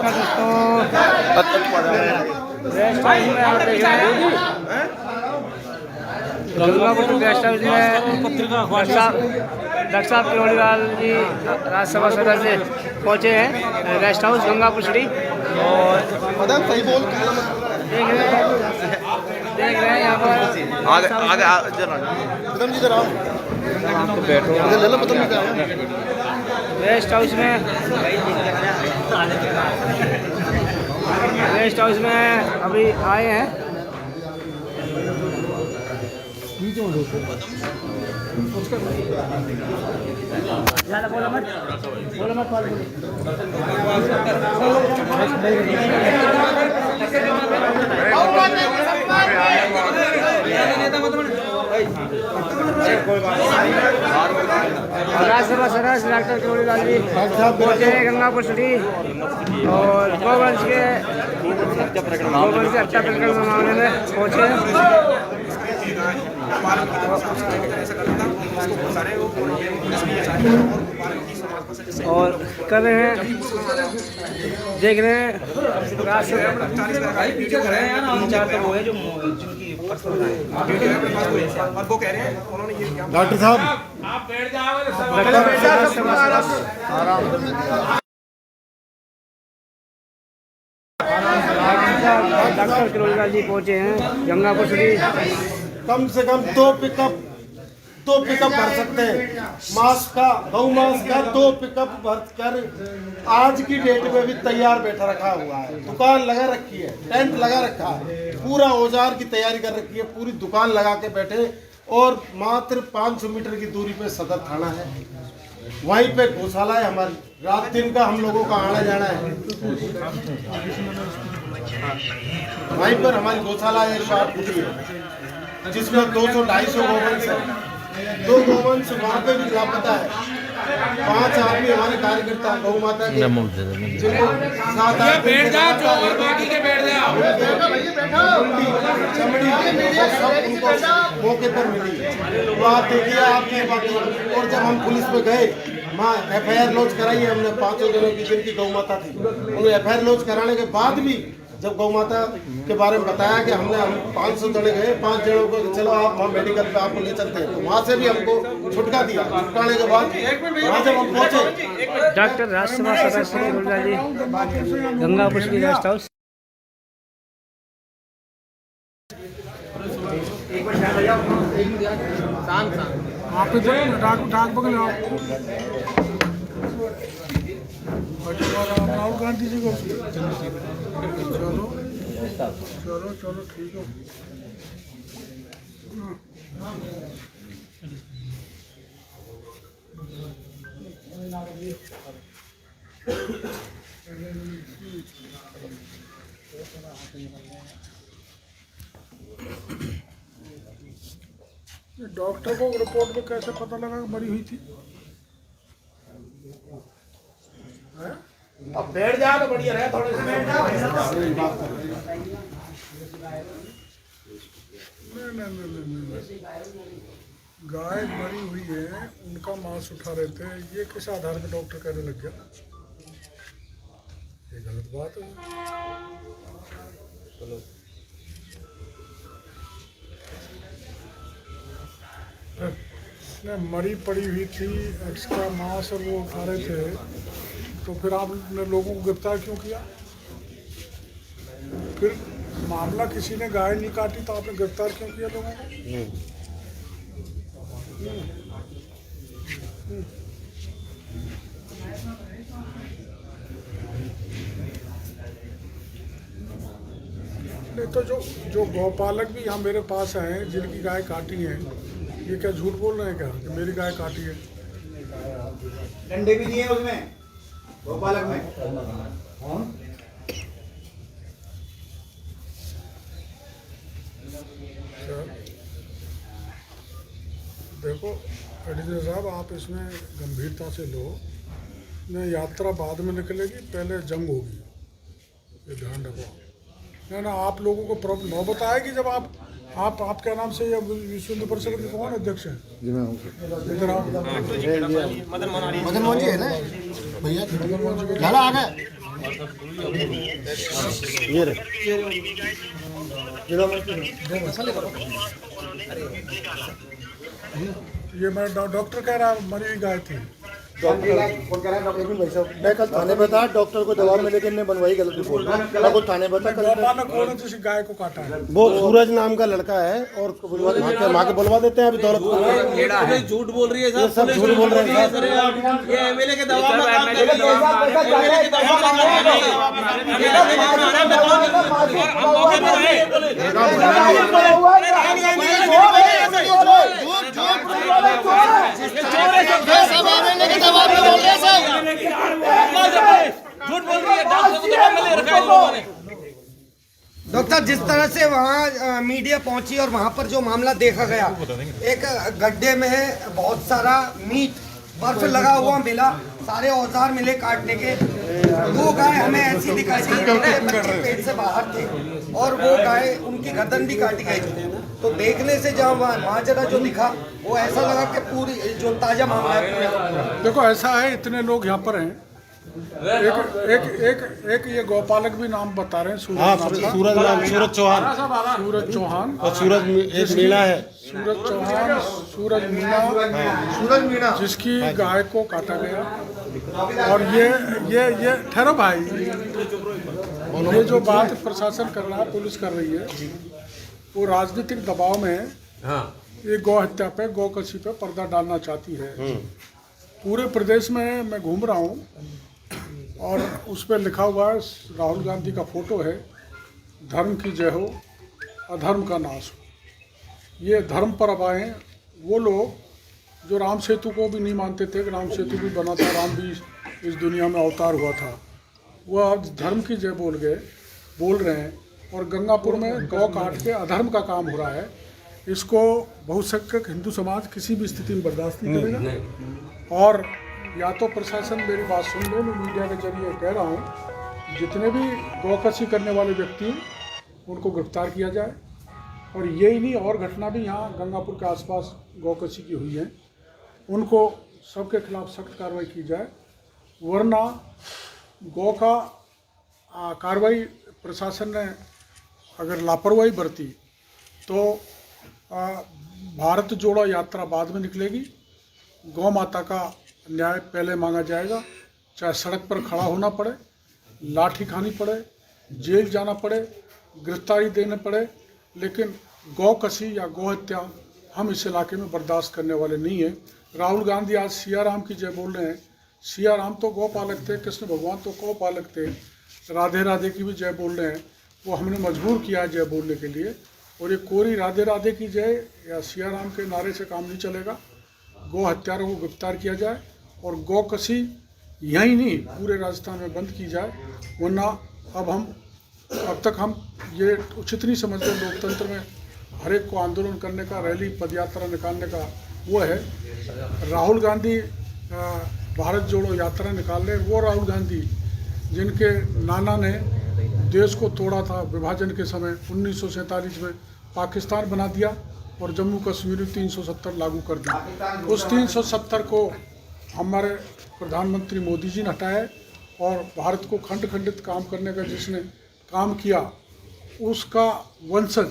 नमस्कार दोस्तों, guest house में आप देख रहे हैं गंगापुर गेस्ट हाउस में डॉक्टर साहब किरोड़ीलाल जी राज्यसभा सदस्य पहुँचे हैं गेस्ट हाउस गंगापुर सिटी। और देख रहे हैं यहाँ पर गेस्ट हाउस में अभी आए हैं। बोला मत राज्यसभा सदस्य डॉक्टर किरोड़ीलाल जी पहुँचे हैं गंगापुर सिटी और गोवंश के हत्या प्रकरण मामले में पहुँचे हैं। और कर रहे हैं, देख रहे हैं डॉक्टर साहब आप बैठ जाओ। डॉक्टर किरोड़ीलाल जी पहुँचे हैं गंगापुर सिटी। कम से कम दो पिकअप भर सकते हैं मांस का, गौ मांस का 2 पिकअप भर कर आज की डेट में भी तैयार बैठा रखा हुआ है। दुकान लगा रखी है, टेंट लगा रखा है, पूरा औजार की तैयारी कर रखी है, पूरी दुकान लगा के बैठे। और मात्र 500 मीटर की दूरी पे सदर थाना है, वहीं पे गौशाला है हमारी। रात दिन का हम लोगों का आना जाना है, वहीं पर हमारी गौशाला है, जिसमें 200-250 गोवंश है। 2 गोवंश वहाँ पे भी लापता है। 5 आदमी हमारे कार्यकर्ता गौ माता के, जिनको 7 आदमी चमड़ी सब उनको मौके पर मिली। तो आप देखिए आपकी बातें। और जब हम पुलिस पे गए, माँ FIR लॉन्च कराई हमने 5 जनों की, जिनकी गौ माता थी। उन्हें FIR लॉन्च कराने के बाद भी जब गौ माता के बारे में बताया कि हम 500 जने गए, 5 जनों को चलो आप वहाँ मेडिकल पे आपको ले चलते हैं, तो वहाँ से भी हमको छुटका दिया। छुटकाने के बाद वहाँ जब हम पहुँचे, डॉक्टर राज्यसभा सदस्य किरोड़ीलाल जी गंगापुर सिटी गेस्ट हाउस। आप डाक बगल राहुल गांधी जी को चलो ठीक है। डॉक्टर को रिपोर्ट में कैसे पता लगा कि मरी हुई थी? अब बैठ जाओ तो बढ़िया रहे, थोड़े से बैठ जाओ। नहीं, गाय मरी हुई है, उनका मांस उठा रहे थे, ये किस आधार पर डॉक्टर कहने लग गया? ये गलत बात है। चलो मरी पड़ी हुई थी, एक्स्ट्रा मांस और वो उठा रहे थे, तो फिर आपने लोगों को गिरफ्तार क्यों किया? फिर मामला किसी ने गाय नहीं काटी तो आपने गिरफ्तार क्यों किया लोगों को? नहीं तो जो गौपालक भी यहाँ मेरे पास हैं, जिनकी गाय काटी है, ये क्या झूठ बोल रहे हैं क्या कि मेरी गाय काटी है? डंडे भी दिए उसमें गौपालक में। देखो एडिटर साहब, आप इसमें गंभीरता से लो। न यात्रा बाद में निकलेगी, पहले जंग होगी, ये ध्यान रखो। ना आप लोगों को प्रॉब्लम नौबत आएगी जब आप क्या नाम से ये विश्व हिंदू परिषद के कौन अध्यक्ष हैं? इधर आओ। मदन मोहन जी है ना भैया, आ गए। ये रे ये मैं डॉक्टर कह रहा मरी हुई गाय थी। मैं कल थाने बता डॉक्टर को दवा में लेकिन ने बनवाई गलत रिपोर्ट मैं कुछ थाने बता कल गौपालक कौन है जिस गाय को काटा है? वो सूरज नाम का लड़का है और उसको बुलवा माँ के बुलवा देते हैं अभी दौलत झूठ बोल रही है ये सब झूठ बोल रहे हैं ये एमएलए के दबाव में काम कर रही डॉक्टर, जिस तरह से वहाँ मीडिया पहुंची और वहाँ पर जो मामला देखा गया, एक गड्ढे में बहुत सारा मीट बर्फ लगा हुआ मिला, सारे औजार मिले काटने के। वो गाय हमें ऐसी दिखाई दी बच्चे पेट से बाहर थे और वो गाय उनकी गर्दन भी काटी गई थी। तो देखने से जहाँ वहाँ जरा जो दिखा वो ऐसा लगा कि पूरी जो ताजा मामला है। देखो ऐसा है, इतने लोग यहाँ पर हैं। एक ये गौपालक भी नाम बता रहे हैं, सूरज चौहान और सूरज एक मीणा है सूरज चौहान, सूरज मीणा जिसकी गाय को काटा गया। और ये ठहरो भाई, ये जो बात प्रशासन कर रहा है, पुलिस कर रही है, वो राजनीतिक दबाव में ये गौ हत्या पे, गौ कसी पे पर्दा डालना चाहती है। पूरे प्रदेश में मैं घूम रहा हूँ और उस पर लिखा हुआ है, राहुल गांधी का फोटो है, धर्म की जय हो, अधर्म का नाश हो। ये धर्म पर अब आए वो लोग जो राम सेतु को भी नहीं मानते थे कि राम सेतु भी बना था, राम भी इस दुनिया में अवतार हुआ था, वो आज धर्म की जय बोल रहे हैं। और गंगापुर में गौ काट के अधर्म का काम हो रहा है। इसको बहुसंख्यक हिंदू समाज किसी भी स्थिति में बर्दाश्त नहीं करेगा। और या तो प्रशासन मेरी बात सुन ले, मैं मीडिया के जरिए कह रहा हूँ, जितने भी गौकसी करने वाले व्यक्ति उनको गिरफ्तार किया जाए। और यही नहीं, और घटना भी यहाँ गंगापुर के आसपास गौकसी की हुई है, उनको सबके खिलाफ सख्त कार्रवाई की जाए। वरना गौ का कार्रवाई प्रशासन ने अगर लापरवाही बरती तो भारत जोड़ो यात्रा बाद में निकलेगी। गौ माता का न्याय पहले मांगा जाएगा, चाहे सड़क पर खड़ा होना पड़े, लाठी खानी पड़े, जेल जाना पड़े, गिरफ्तारी देने पड़े, लेकिन गौ कसी या गौ हत्या हम इस इलाके में बर्दाश्त करने वाले नहीं है। राहुल गांधी आज सिया राम की जय बोल रहे हैं। सिया राम तो गौ पालक थे, कृष्ण भगवान तो गौ पालक थे। राधे राधे की भी जय बोल रहे हैं, वो हमने मजबूर किया है जय बोलने के लिए। और ये कोरी राधे राधे की जय या सिया राम के नारे से काम नहीं चलेगा। गौ हत्यारों को गिरफ्तार किया जाए और गौ कसी यहीं नहीं पूरे राजस्थान में बंद की जाए। वरना अब तक हम ये उचित नहीं समझते लोकतंत्र में हर एक को आंदोलन करने का, रैली पदयात्रा निकालने का वो है। राहुल गांधी भारत जोड़ो यात्रा निकाल रहे, वो राहुल गांधी जिनके नाना ने देश को तोड़ा था विभाजन के समय 1947 में, पाकिस्तान बना दिया और जम्मू कश्मीर 370 लागू कर दिया। उस 370 को हमारे प्रधानमंत्री मोदी जी ने हटाया और भारत को खंड खंडित काम करने का जिसने काम किया, उसका वंशज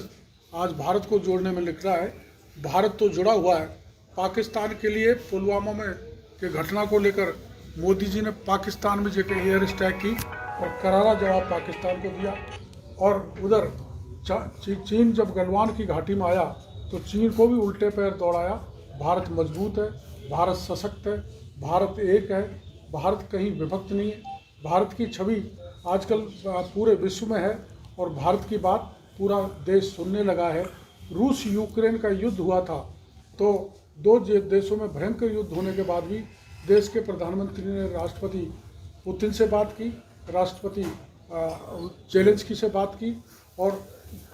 आज भारत को जोड़ने में लिख रहा है। भारत तो जुड़ा हुआ है पाकिस्तान के लिए। पुलवामा में के घटना को लेकर मोदी जी ने पाकिस्तान में जाकर एयर स्ट्राइक की और करारा जवाब पाकिस्तान को दिया। और उधर चीन जब गलवान की घाटी में आया तो चीन को भी उल्टे पैर दौड़ाया। भारत मजबूत है, भारत सशक्त है, भारत एक है, भारत कहीं विभक्त नहीं है। भारत की छवि आजकल पूरे विश्व में है और भारत की बात पूरा देश सुनने लगा है। रूस यूक्रेन का युद्ध हुआ था तो दो देशों में भयंकर युद्ध होने के बाद भी देश के प्रधानमंत्री ने राष्ट्रपति पुतिन से बात की, राष्ट्रपति जेलेंस्की से बात की और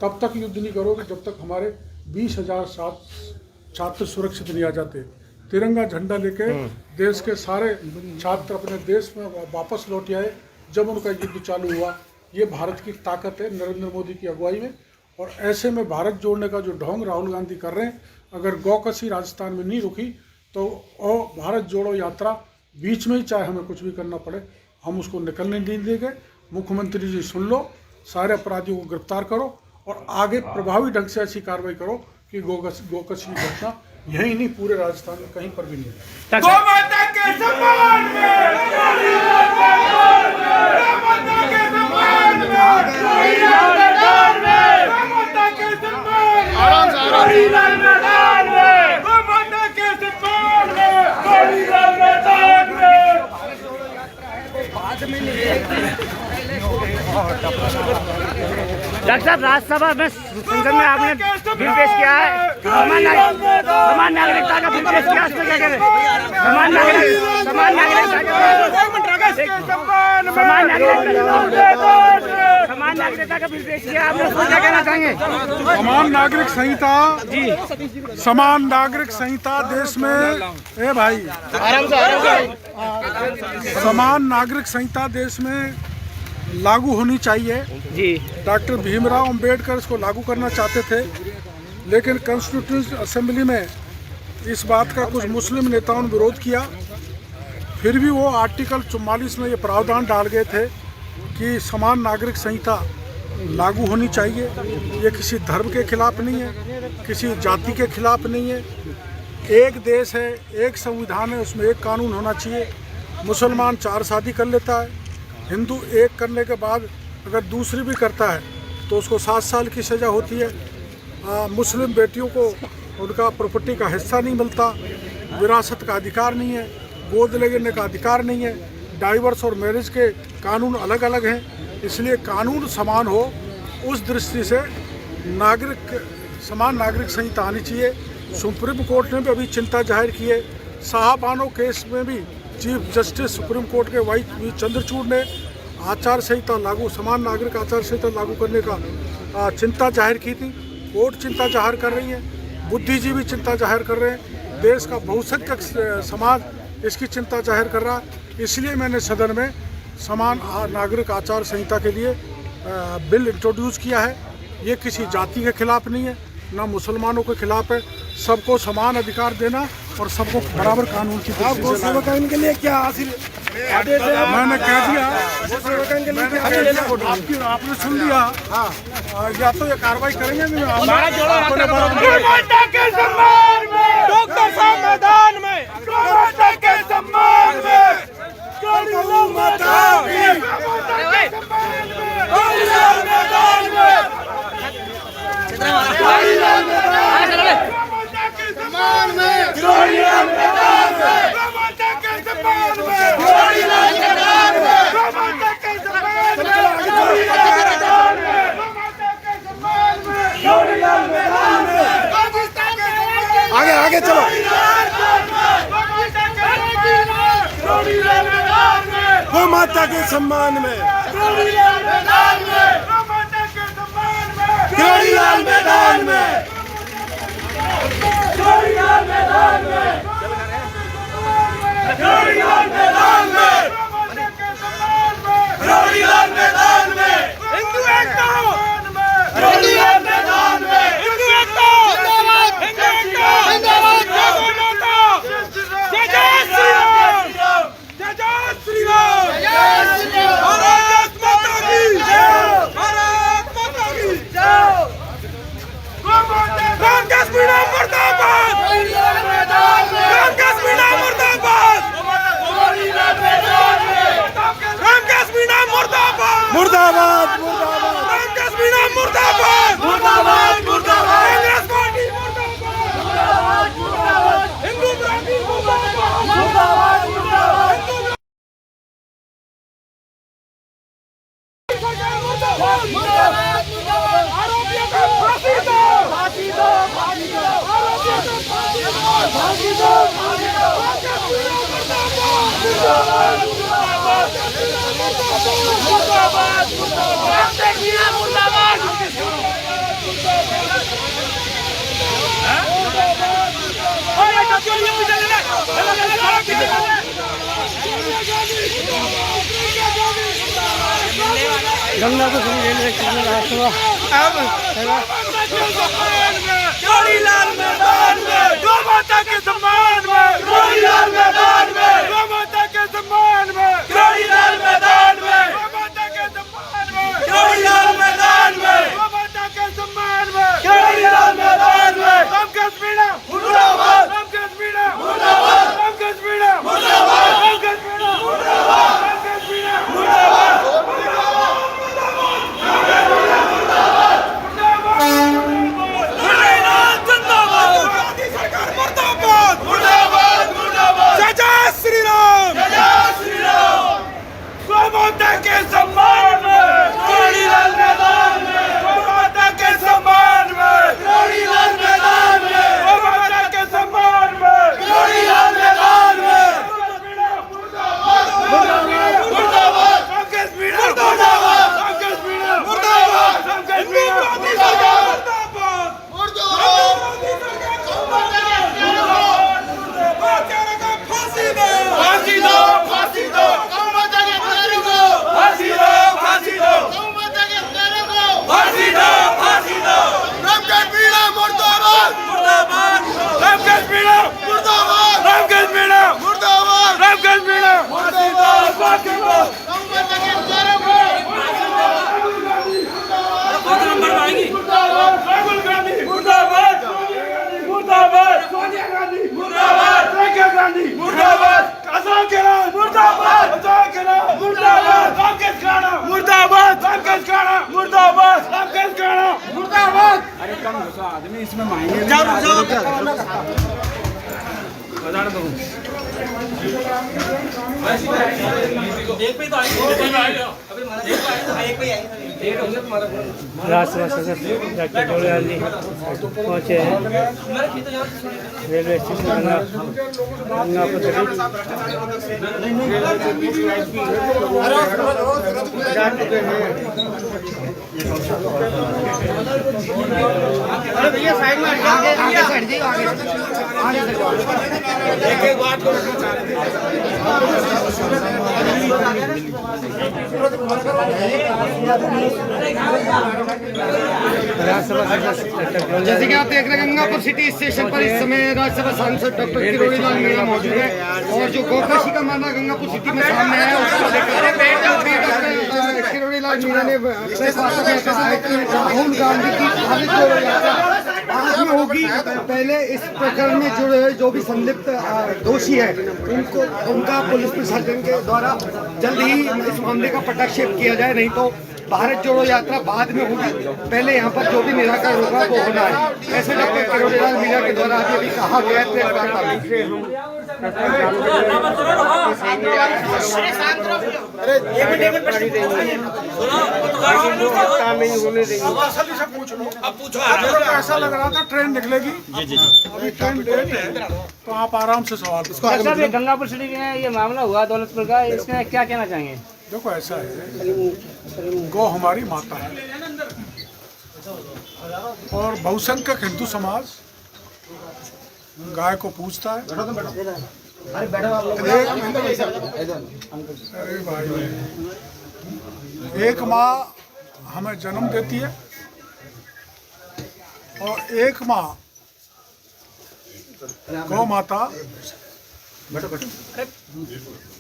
तब तक युद्ध नहीं करोगे जब तक हमारे 20,000 छात्र सुरक्षित नहीं आ जाते। तिरंगा झंडा लेके देश के सारे छात्र अपने देश में वापस लौट आए जब उनका युद्ध चालू हुआ। ये भारत की ताकत है नरेंद्र मोदी की अगुवाई में। और ऐसे में भारत जोड़ने का जो ढोंग राहुल गांधी कर रहे हैं, अगर गौकसी राजस्थान में नहीं रुकी तो भारत जोड़ो यात्रा बीच में ही, चाहे हमें कुछ भी करना पड़े, हम उसको निकलने नहीं देंगे। मुख्यमंत्री जी सुन लो, सारे अपराधियों को गिरफ्तार करो और आगे प्रभावी ढंग से ऐसी कार्रवाई करो कि गोकश की घटना यही नहीं पूरे राजस्थान में कहीं पर भी नहीं है। गौ माता के सम्मान में, गौ माता के सम्मान में, मैदान में, गौ माता के सम्मान में, आराम से मैदान में, गौ माता के सम्मान में, मैदान में। डॉक्टर साहब, राज्यसभा में संसद में आपने बिल पेश किया है, समान नागरिकता का बिल पेश किया, उसमें क्या करें? समान नागरिकता का बिल पेश किया आपने, उसमें क्या कहना चाहेंगे? समान नागरिक संहिता जी, समान नागरिक संहिता देश में भाई समान नागरिक संहिता देश में लागू होनी चाहिए जी। डॉक्टर भीमराव अंबेडकर इसको लागू करना चाहते थे, लेकिन कॉन्स्टिट्यूशन असेंबली में इस बात का कुछ मुस्लिम नेताओं ने विरोध किया। फिर भी वो आर्टिकल 44 में ये प्रावधान डाल गए थे कि समान नागरिक संहिता लागू होनी चाहिए। ये किसी धर्म के खिलाफ नहीं है, किसी जाति के खिलाफ नहीं है। एक देश है, एक संविधान है, उसमें एक कानून होना चाहिए। मुसलमान 4 शादी कर लेता है, हिंदू एक करने के बाद अगर दूसरी भी करता है तो उसको 7 साल की सज़ा होती है। मुस्लिम बेटियों को उनका प्रॉपर्टी का हिस्सा नहीं मिलता, विरासत का अधिकार नहीं है, गोद लेने का अधिकार नहीं है। डाइवर्स और मैरिज के कानून अलग अलग हैं, इसलिए कानून समान हो उस दृष्टि से समान नागरिक संहिता आनी चाहिए। सुप्रीम कोर्ट ने भी अभी चिंता जाहिर की है। साहबानो केस में भी चीफ जस्टिस सुप्रीम कोर्ट के वी चंद्रचूड़ ने आचार संहिता लागू, समान नागरिक आचार संहिता लागू करने का चिंता जाहिर की थी। कोर्ट चिंता जाहिर कर रही है, बुद्धिजीवी चिंता जाहिर कर रहे हैं, देश का बहुसंख्यक समाज इसकी चिंता जाहिर कर रहा है। इसलिए मैंने सदन में समान नागरिक आचार संहिता के लिए बिल इंट्रोड्यूस किया है। ये किसी जाति के खिलाफ नहीं है, ना मुसलमानों के खिलाफ है। सबको समान अधिकार देना और सबको बराबर कानून की दृष्टि से इनके लिए क्या हासिल मैंने कह दिया, आपने सुन लिया। या तो ये कार्रवाई करेंगे डॉक्टर साहब मैदान में, गौ माता के सम्मान में, गौ माता के मैदान में, आगे आगे चलो। गौ माता के सम्मान में, गौरीलाल मैदान में, गौरीलाल मैदान में, गौरीलाल मैदान में, गौरीलाल मैदान में, हिंदू एकता, गौरीलाल मैदान में, हिंदू एकता, हिंदू एकता, जिंदाबाद, गौ माता, जय जय श्री राम, जय जय श्री राम, जय श्री राम, भारत माता की जय, भारत माता की जय। राम कश्मीरा मुर्दाबाद, राम कश्मीरा मुर्दाबाद, राम कश्मीरा मुर्दाबाद, मुर्दाबाद, राम कश्मीरा मुर्दाबाद, मुर्दाबाद, कांग्रेस पार्टी मुर्दाबाद, हिंदू पार्टी मुर्दाबाद, आरोपियों को फांसी दो, फांसी दो, फांसी दो, आरोपियों को फांसी दो, फांसी दो, फांसी दो, मुर्दाबाद, मुर्दाबाद, मुर्दाबाद, मुर्दाबाद, गंगा को जोड़ीलाल मैदान में, गौ माता के सम्मान में, जोड़ीलाल मैदान में, गौ माता के सम्मान में, जोड़ीलाल मैदान में, गौ माता के सम्मान में, जोड़ीलाल मैदान में, गौ माता के सम्मान में, जोड़ीलाल मैदान में, हम कश्मीरा मुर्दाबाद, हम कश्मीरा मुर्दाबाद, हम कश्मीरा मुर्दाबाद, हम कश्मीरा मुर्दाबाद, हम कश्मीरा मुर्दाबाद, मुर्दाबाद, मुर्दाबाद, जय जय श्री राम, जय जय श्री राम, गौ माता के सम्मान में, जोड़ीलाल मैदान में, गौ माता के सम्मान में, जोड़ीलाल मैदान में, गौ माता के सम्मान में, जोड़ीलाल मैदान में, मुर्दाबाद, मुर्दाबाद, हम कश्मीरा मुर्दाबाद, हम कश्मीरा मुर्दाबाद, हम कश्मीरा मुर्दाबाद, फांसी दो, फांसी दो, फांसी दो, गौ माता के प्यारे को फांसी दो, फांसी दो, गौ माता के प्यारे को फांसी दो, फांसी दो, हम कश्मीरा मुर्दाबाद, मुर्दाबाद, हम कश्मीरा मुर्दाबाद, हम कश्मीरा मुर्दाबाद, हम कश्मीरा फांसी दो, फांसी दो, गौ माता के प्यारे को कौन नंबर आएगी? राहुल गांधी मुर्दाबाद, मुर्दाबाद, सोनिया गांधी मुर्दाबाद, प्रियंका गांधी मुर्दाबाद, अशोक गहलोत मुर्दाबाद, अशोक गहलोत मुर्दाबाद, राकेश खन्ना मुर्दाबाद, राकेश खन्ना मुर्दाबाद, राकेश खन्ना मुर्दाबाद। अरे कम घुसा आदमी इसमें मायने नहीं एक पे तो आई, एक पे आई, राष्ट्रपति सदस्य डॉक्टर जोड़ीलाल जी पहुँचे हैं रेलवे स्टेशन गंगापुर भैया साइड में आगे साइड जी, आगे एक एक बात को जैसे कि आप देख रहे हैं गंगापुर सिटी स्टेशन पर इस समय राज्यसभा सांसद डॉक्टर किरोड़ीलाल मीणा मौजूद है और जो गोकाशी का मामला गंगापुर सिटी में सामने आया उसको लेकर किरोड़ीलाल मीणा ने प्रेस वार्ता में कहा है कि राहुल गांधी की भारत जोड़ो यात्रा बाद में होगी। पहले इस प्रकरण में जो भी संलिप्त दोषी है उनका पुलिस प्रशासन के द्वारा जल्द ही इस मामले का पटाक्षेप किया जाए, नहीं तो भारत जोड़ो यात्रा बाद में होगी, पहले यहाँ पर जो भी निराकरण होगा वो होना है। ऐसे डॉक्टर किरोड़ीलाल मीणा के द्वारा अभी कहा गया है प्रेस वार्ता में। ऐसा लग रहा था ट्रेन निकलेगी, अभी ट्रेन लेट है तो आप आराम से सवाल सर, ये गंगापुर सिटी में ये मामला हुआ दौलतपुर का, इसमें क्या कहना चाहेंगे? देखो ऐसा है, गौ हमारी माता है और बहुसंख्यक हिंदू समाज गाय को पूजता है। अरे भाई, एक माँ हमें जन्म देती है और एक माँ गौ माता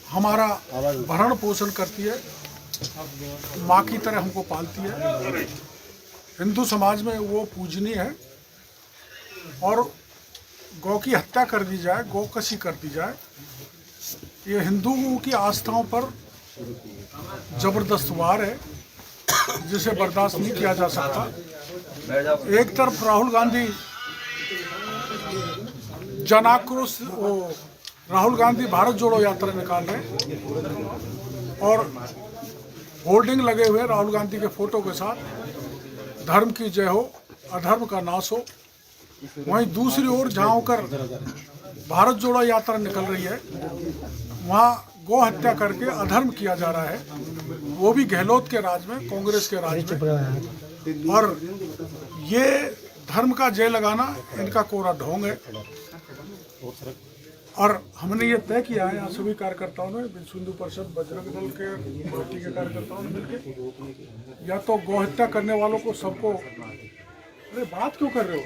हमारा भरण पोषण करती है, माँ की तरह हमको पालती है। हिंदू समाज में वो पूजनीय है और गौ की हत्या कर दी जाए, गौकशी कर दी जाए, ये हिंदुओं की आस्थाओं पर जबरदस्त वार है जिसे बर्दाश्त नहीं किया जा सकता। एक तरफ राहुल गांधी जन आक्रोश, राहुल गांधी भारत जोड़ो यात्रा निकाल रहे और होर्डिंग लगे हुए राहुल गांधी के फोटो के साथ, धर्म की जय हो, अधर्म का नाश हो। वहीं दूसरी ओर जहाँ होकर भारत जोड़ो यात्रा निकल रही है वहाँ गौ हत्या करके अधर्म किया जा रहा है, वो भी गहलोत के राज में, कांग्रेस के राज में। और ये धर्म का जय लगाना इनका कोरा ढोंग है। और हमने ये तय किया है यहाँ सभी कार्यकर्ताओं ने, विश्व हिंदू परिषद, बजरंग दल के, पार्टी के कार्यकर्ताओं ने मिलकर, या तो गौ हत्या करने वालों को सबको, अरे बात क्यों कर रहे हो,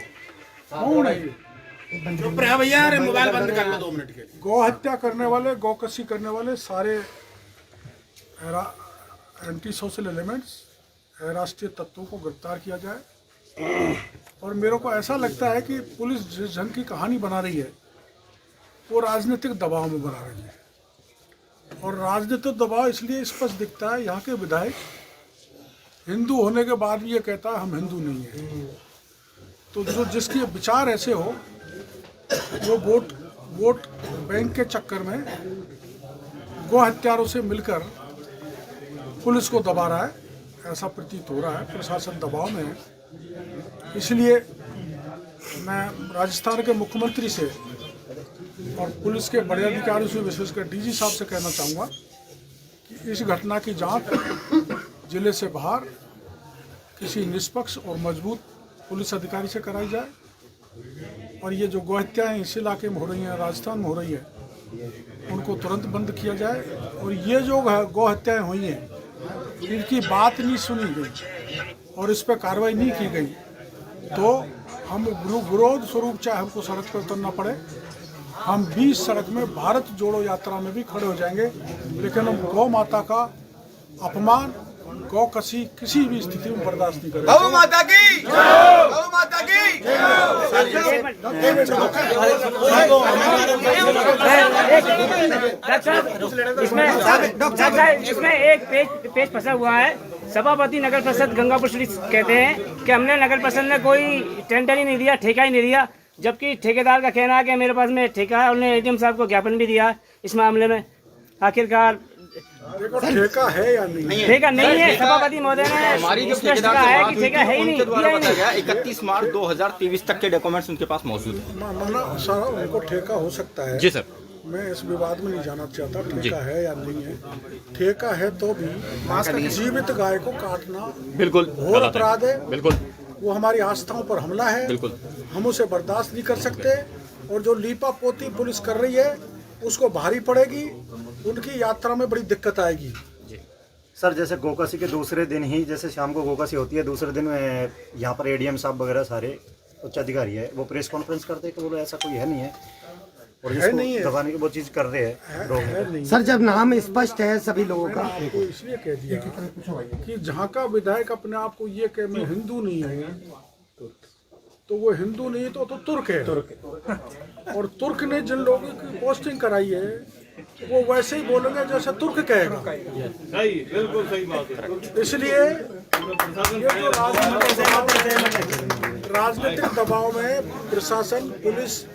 कौन है ये? चुप रहे भैया, अरे मोबाइल बंद कर लो 2 मिनट के लिए। गौ हत्या करने वाले, गौकसी करने वाले सारे एंटी सोशल एलिमेंट्स, राष्ट्रीय तत्वों को गिरफ्तार किया जाए। और मेरे को ऐसा लगता है कि पुलिस जिस ढंग की कहानी बना रही है वो राजनीतिक दबाव में बना रही है। और राजनीतिक दबाव इसलिए स्पष्ट दिखता है, यहाँ के विधायक हिंदू होने के बाद भी ये कहता है हम हिंदू नहीं हैं। तो जो जिसके विचार ऐसे हो वो वोट बैंक के चक्कर में गौ हत्यारों से मिलकर पुलिस को दबा रहा है, ऐसा प्रतीत हो रहा है। प्रशासन दबाव में है। इसलिए मैं राजस्थान के मुख्यमंत्री से और पुलिस के बड़े अधिकारियों से, विशेषकर डीजी साहब से कहना चाहूँगा कि इस घटना की जांच जिले से बाहर किसी निष्पक्ष और मजबूत पुलिस अधिकारी से कराई जाए। और ये जो गौ हत्याएँ इस इलाके में हो रही हैं, राजस्थान में हो रही है, उनको तुरंत बंद किया जाए। और ये जो गौ हत्याएँ हुई हैं इनकी बात नहीं सुनी गई और इस पर कार्रवाई नहीं की गई तो हम विरोध स्वरूप चाहे हमको सड़क पर उतरना पड़े, हम 20 सड़क में भारत जोड़ो यात्रा में भी खड़े हो जाएंगे, लेकिन हम गौ माता का अपमान, गौ कसी किसी भी स्थिति में बर्दाश्त नहीं करेंगे। गौ माता की जय, गौ माता की इसमें एक पेज फंसा हुआ है। सभापति नगर परिषद गंगापुर श्री कहते हैं कि हमने नगर परिषद ने कोई टेंडर ही नहीं दिया, ठेका ही नहीं दिया, जबकि ठेकेदार का कहना है कि मेरे पास में ठेका है। उन्होंने एडीएम साहब को ज्ञापन भी दिया इस मामले में। आखिरकार ठेका है या नहीं? ठेका नहीं है। सभापति महोदय ने हमारी जो स्पष्ट कहा है कि ठेका है ही नहीं, दिया ही नहीं। 31 मार्च 2023 तक के डॉक्यूमेंट्स उनके पास मौजूद है। माना सर उनको ठेका हो सकता है जी सर, मैं इस विवाद में नहीं जाना चाहता ठेका है या नहीं है। ठेका है तो भी जीवित गाय को काटना बिल्कुल घोर अपराध है। बिल्कुल, वो हमारी आस्थाओं पर हमला है, बिल्कुल हम उसे बर्दाश्त नहीं कर सकते। और जो लीपा पोती पुलिस कर रही है उसको भारी पड़ेगी, उनकी यात्रा में बड़ी दिक्कत आएगी। सर जैसे गोकासी के दूसरे दिन ही, जैसे शाम को गोकासी होती है, दूसरे दिन यहाँ पर एडीएम साहब वगैरह सारे उच्च अधिकारी है, वो प्रेस कॉन्फ्रेंस करते हैं कि बोलो ऐसा कोई है नहीं है और जिसको दबाने की वो चीज़ कर रहे हैं। सर जब नाम स्पष्ट है सभी लोगों का, आपको इसलिए कह दिया कि जहाँ का विधायक अपने आप को ये कहे मैं हिंदू नहीं हूँ तो वो हिंदू नहीं तो तुर्क है। और तुर्क ने जिन लोगों की पोस्टिंग कराई है वो वैसे ही बोलेंगे जैसे तुर्क कहेगा। सही, बिल्कुल सही बात है। इसलिए ये जो राजनीतिक दबाव में प्रशासन, पुलिस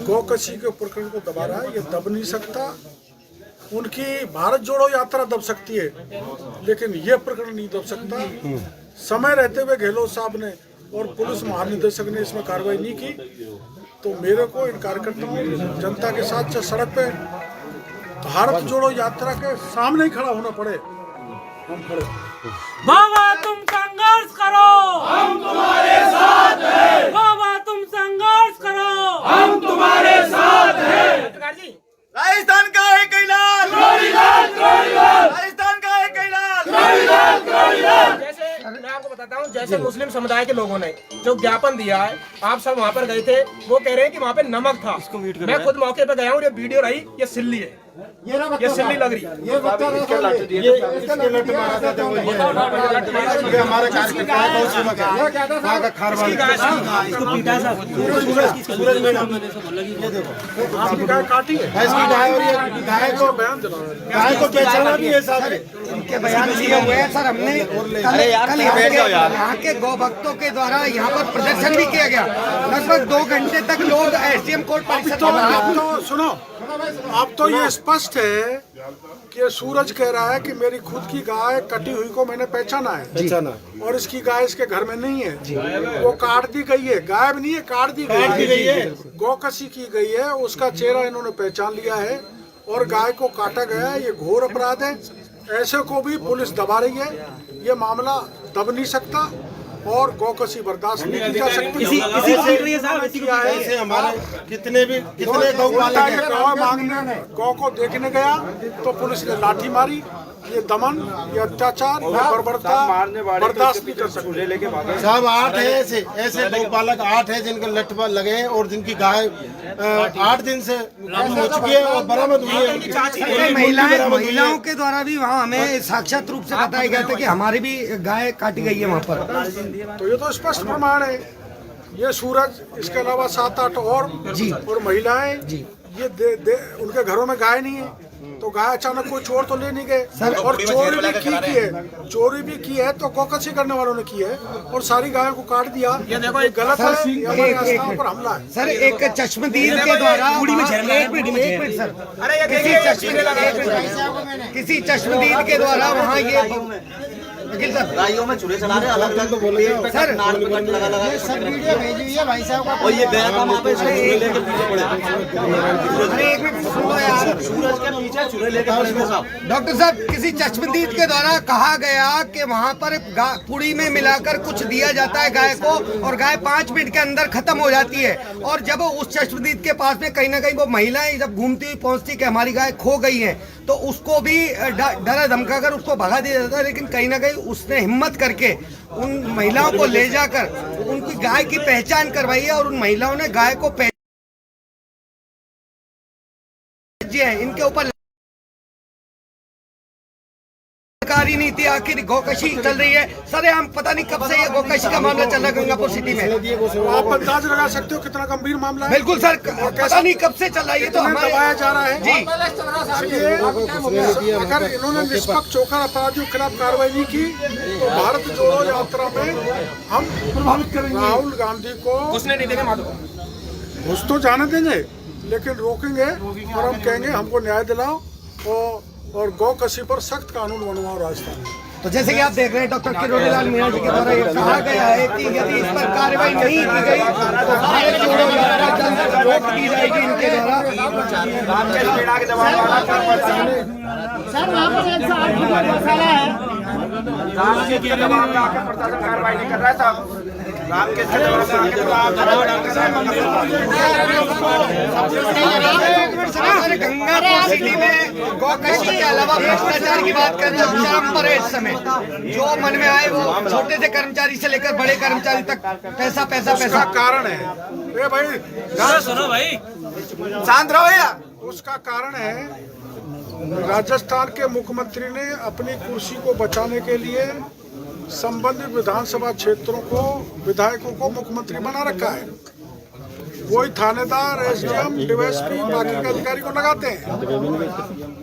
गौकशी के प्रकरण को दबा रहा है, ये दब नहीं सकता। उनकी भारत जोड़ो यात्रा दब सकती है लेकिन ये प्रकरण नहीं दब सकता। समय रहते हुए गहलोत साहब ने और पुलिस महानिदेशक ने इसमें कार्रवाई नहीं की तो मेरे को इन कार्यकर्ताओं जनता के साथ सड़क पे भारत जोड़ो यात्रा के सामने ही खड़ा होना पड़े, हम खड़े। बाबा तुम संघर्ष करो, हम तुम्हारे साथ हैं। बाबा तुम संघर्ष करो, हम तुम्हारे साथ हैं। राजस्थान का है कैलाश, राजस्थान का है कैलाश। जैसे मैं आपको बताता हूँ, जैसे मुस्लिम समुदाय के लोगों ने जो ज्ञापन दिया है, आप सब वहाँ पर गए थे, वो कह रहे हैं कि वहाँ पे नमक था। मैं खुद मौके पे गया हूँ, ये वीडियो रही, ये सिल्ली है, ये सिल्ली लग रही है। ये इसके लट मारा था तो ये हमारे कार्यकर्ता है, बहुत सेवक है, वहाँ का खारवाड़ सूरज मैडम ये देखो आपकी गाय काटी है, इसकी गाय और ये गाय को बयान दिलाना, गाय को बेचना भी है साथ में। इनके बयान दिए हुए हैं सर। हमने कल यहाँ के गौ भक्तों के द्वारा यहाँ पर प्रदर्शन भी किया गया। लगभग 2 घंटे तक लोग एसडीएम कोर्ट परिसर तो में अब तो सुनो, अब तो ये स्पष्ट है कि सूरज कह रहा है कि मेरी खुद की गाय कटी हुई को मैंने पहचाना है और इसकी गाय इसके घर में नहीं है, वो काट दी गई है, गायब नहीं है, काट दी गई है, गौकसी की गई है, उसका चेहरा इन्होंने पहचान लिया है और गाय को काटा गया है। ये घोर अपराध है, ऐसे को भी पुलिस दबा रही है। ये मामला दब नहीं सकता और गौकसी बर्दाश्त नहीं की जा सकती। ऐसे हमारे कितने गौ मांगने गौ को देखने गया तो पुलिस ने लाठी मारी ये दमन, ये अत्याचार, ये बर्बरता बर्दाश्त नहीं कर सकते। साहब 8 है ऐसे गौपालक 8 है जिनके लठ पर लगे हैं और जिनकी गाय 8 दिन से कम हो चुकी है और बरामद हुई है। महिलाओं के द्वारा भी वहाँ हमें साक्षात रूप से बताया गया था कि हमारी भी गाय काटी गई है वहाँ पर। तो ये तो स्पष्ट प्रमाण है। ये सूरज, इसके अलावा 7-8 और महिलाएं, ये उनके घरों में गाय नहीं है, तो गाय अचानक कोई चोर तो ले नहीं गए। और चोरी भी की है तो गौकसी करने वालों ने की है और सारी गायों को काट दिया। ये गलत है, ये हमारी आस्थाओं पर हमला है। सर एक चश्मदीद के द्वारा किसी चश्मदीद के द्वारा वहाँ ये गायों में चूल्हे चला रहे अलग तो बोले सर नाक पे कट लगा ये सब वीडियो भेजी हुई है भाई साहब का। और ये गया था वहां पे चूल्हे लेके पीछे पड़े। अरे एक मिनट सुनो यार, सूरज के पीछे चूल्हे लेके पड़े साहब। डॉक्टर साहब किसी चश्मदीद के द्वारा कहा गया कि वहाँ पर पुड़ी में मिलाकर कुछ दिया जाता है गाय को और गाय 5 मिनट के अंदर खत्म हो जाती है। और जब उस चश्मदीद के पास में कहीं ना कहीं वो महिलाएं जब घूमती हुई पहुंचती कि हमारी गाय खो गई है तो उसको भी डरा धमका कर उसको भगा दिया जाता है। लेकिन कहीं ना कहीं उसने हिम्मत करके उन महिलाओं को ले जाकर उनकी गाय की पहचान करवाई है और उन महिलाओं ने गाय को इनके ऊपर सरकारी नीति आखिर गौकशी चल रही है। सर हम पता नहीं कब से ये गौकशी का मामला चल रहा है गंगापुर सिटी में। आप अंदाज लगा सकते हो कितना गंभीर मामला है। बिल्कुल सर, पता नहीं कब से चल रहा है ये तो हमें दबाया जा रहा है जी। अगर इन्होंने निष्पक्ष चौखा अपराधियों के खिलाफ कार्रवाई नहीं की तो भारत जोड़ो यात्रा में हम प्रभावित करेंगे। राहुल गांधी को घुसने नहीं देंगे माधो, घुस तो जाने देंगे लेकिन रोकेंगे और हम कहेंगे हमको न्याय दिलाओ और गौकशी पर सख्त कानून बनवाओ राजस्थान में। तो जैसे कि आप देख रहे हैं डॉक्टर किरोड़ीलाल मीणा जी के द्वारा ये कहा गया है कि यदि इस पर कार्रवाई नहीं की गई तो भारत जोड़ो यात्रा जल्द रोक दी जाएगी इनके द्वारा। सर वहाँ पर 108 की गौशाला है, कार्रवाई नहीं कर रहा है साहब। गंगापुर सिटी में गौकशी के अलावा भ्रष्टाचार की बात करें तो चरम पर है इस समय। जो मन में आए वो छोटे से कर्मचारी से लेकर बड़े कर्मचारी तक पैसा पैसा पैसा। उसका कारण है भाई सुनो भाई शांत रहो भैया। उसका कारण है राजस्थान के मुख्यमंत्री ने अपनी कुर्सी को बचाने के लिए संबंधित विधानसभा क्षेत्रों को विधायकों को मुख्यमंत्री बना रखा है। वही थानेदार, एसडीएम, डीएसपी बाकी के अधिकारी को लगाते हैं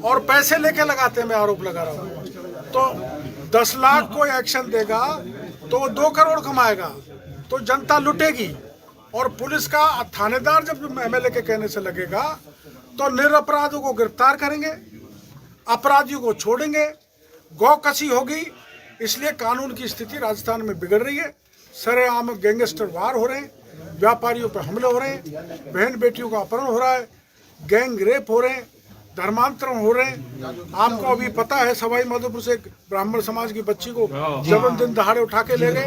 और पैसे लेके लगाते हैं। मैं आरोप लगा रहा हूँ तो 10 लाख कोई एक्शन देगा तो 2 करोड़ कमाएगा तो जनता लुटेगी। और पुलिस का थानेदार जब एमएलए के कहने से लगेगा तो निरपराधियों को गिरफ्तार करेंगे, अपराधियों को छोड़ेंगे, गौकशी होगी। इसलिए कानून की स्थिति राजस्थान में बिगड़ रही है। सरेआम गैंगस्टर वार हो रहे हैं, व्यापारियों पर हमले हो रहे हैं, बहन बेटियों का अपहरण हो रहा है, गैंग रेप हो रहे हैं, धर्मांतरण हो रहे हैं। आपको अभी पता है सवाई माधोपुर से एक ब्राह्मण समाज की बच्ची को जबरन दहाड़े उठा के ले गए।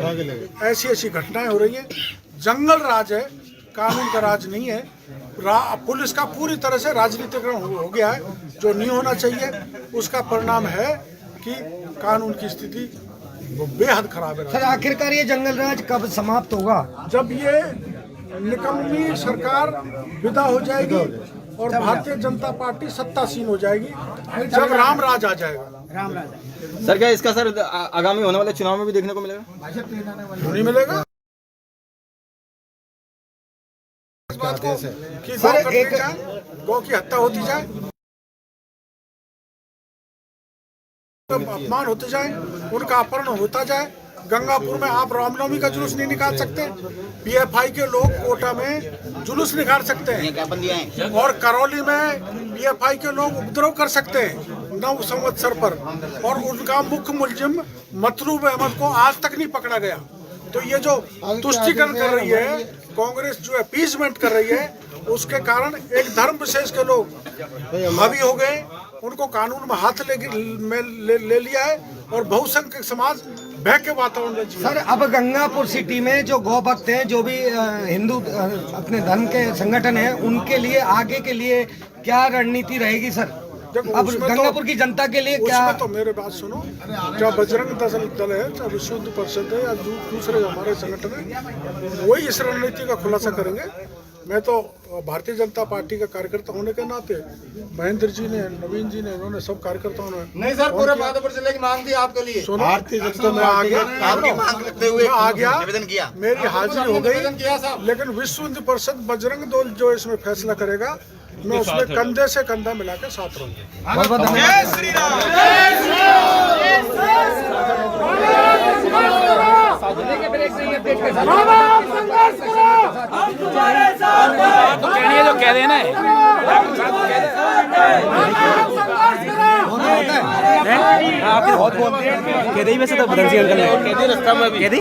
ऐसी घटनाएं हो रही हैं। जंगल राज है, कानून का राज नहीं है। पुलिस का पूरी तरह से राजनीतिकरण हो गया है जो नहीं होना चाहिए। उसका परिणाम है कि कानून की स्थिति बेहद खराब है। सर आखिरकार ये जंगल राज कब समाप्त होगा? जब ये निकम्मी सरकार विदा हो जाएगी और भारतीय जनता पार्टी सत्तासीन हो जाएगी, जब राम राज आ जाएगा। राम राज सर क्या इसका सर आगामी होने वाले चुनाव में भी देखने को मिलेगा? नहीं मिलेगा। इस बात को कि गौ की हत्या होती जाए, अपमान होते जाए, उनका अपहरण होता जाए। गंगापुर में आप रामनवमी का जुलूस नहीं निकाल सकते। पीएफआई के लोग कोटा में जुलूस निकाल सकते हैं और करौली में पीएफआई के लोग उपद्रव कर सकते हैं 9 संवत्सर पर, और उनका मुख्य मुलजिम मतलूब अहमद को आज तक नहीं पकड़ा गया। तो ये जो तुष्टीकरण कर रही है कांग्रेस, जो अपीसमेंट कर रही है, उसके कारण एक धर्म विशेष के लोग हावी हो गए। उनको कानून में हाथ ले लिया है और बहुसंख्यक समाज भय के वातावरण में। सर अब गंगापुर सिटी में जो गौ भक्त हैं, जो भी हिंदू अपने धर्म के संगठन हैं, उनके लिए आगे के लिए क्या रणनीति रहेगी सर? देखो अब उसमें गंगापुर की जनता के लिए क्या उसमें तो मेरे बात सुनो, चाहे बजरंग दल है, चाहे विश्व हिंदू परिषद है या दूसरे हमारे संगठन है, वही इस रणनीति का खुलासा करेंगे। मैं तो भारतीय जनता पार्टी का कार्यकर्ता होने के नाते महेंद्र जी ने, नवीन जी ने, उन्होंने सब कार्यकर्ताओं ने नहीं सर, पूरे माधोपुर जिले की मांग थी आपके लिए। भारतीय जनता में आ गया, आपकी मांग रखते हुए आ गया, निवेदन किया। मेरी हाजिरी हो निवेदन किया गई, साहब। लेकिन विश्व हिंदू परिषद बजरंग दल जो इसमें फैसला करेगा, मैं उसमें कंधे से कंधा मिला के साथ रहूंगा। जय श्री राम। कहने जो कह देना है। बहुत बोलते हैं। कह दी वैसे तो बदल सी अंकल ने। कह दी रास्ता में भी।